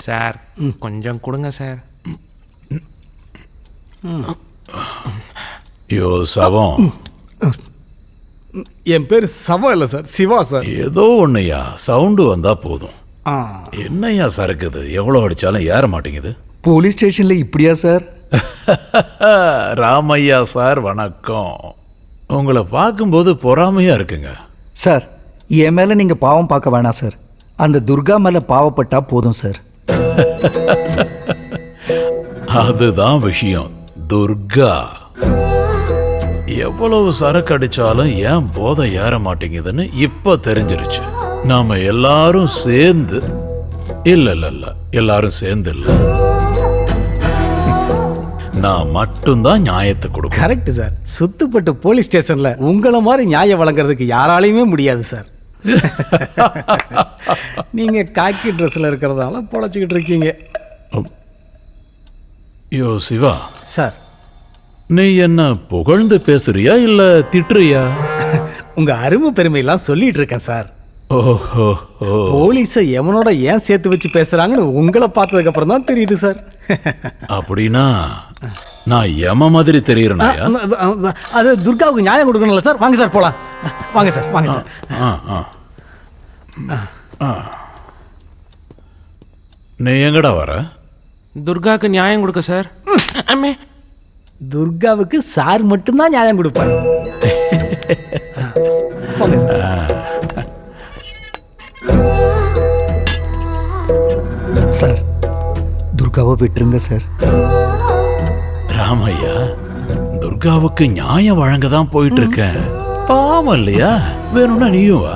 Sir கொஞ்சம் கொடுங்க sir. யோ சவம். என் பேர் சவம் இல்லை சார், சிவா சார். ஏதோ ஒன்றுயா, சவுண்டு வந்தா போதும். என்னையா சரக்குது, எவ்வளோ அடிச்சாலும் ஏற மாட்டேங்குது. போலீஸ் ஸ்டேஷன்ல இப்படியா சார்? ராமையா சார் வணக்கம். உங்களை பார்க்கும்போது பொறாமையா இருக்குங்க சார். என் மேல நீங்க பாவம் பார்க்க வேணாம் சார், அந்த துர்கா மேல பாவப்பட்டா போதும் சார். அதுதான் விஷயம். துர்கா எவ்வளவு சரக்கு அடிச்சாலும் ஏன் போதை ஏற மாட்டேங்குதுன்னு இப்ப தெரிஞ்சிருச்சு. நாம எல்லாரும் சேர்ந்து இல்ல எல்லாரும் சேர்ந்து இல்ல, நான் மட்டும்தான் நியாயத்தை கொடுக்கும். Correct sir. சுத்துப்பட்டு போலீஸ் ஸ்டேஷன்ல உங்களை மாதிரி நியாயம் வழங்குறதுக்கு யாராலையுமே முடியாது சார். நீங்க காக்கி ட்ரெஸ்ல இருக்கிறதால பொழைச்சிக்கிட்டு இருக்கீங்க. யோ சிவா சார், நீ என்ன புகழ்ந்து பேசுறியா இல்ல திட்டுறியா? உங்க அருமை பெருமையெல்லாம் சொல்லிட்டு இருக்கேன் சார். ஓஹோ, போலீஸை எவனோட ஏன் சேர்த்து வச்சு பேசுறாங்கன்னு உங்களை பார்த்ததுக்கு அப்புறம் தான் தெரியுது சார். அப்படின்னா நான் எம மாதிரி தெரியுறேனா? அது துர்காவுக்கு நியாயம் கொடுக்கணும்ல சார். வாங்க சார் போலாம். வாங்க சார், வாங்க சார். நீ எங்கடா வர? துர்காவுக்கு நியாயம் கொடுக்க சார். அம்மே, துர்காவுக்கு சார் மட்டும்தான் நியாயம் கொடுப்பாரு. போங்க சார். சார், துர்காவை விட்டுருங்க சார். ராமையா, துர்காவுக்கு நியாயம் வழங்க தான் போயிட்டு இருக்கேன். பாவம் இல்லையா? வேணும்னா நீயும் வா.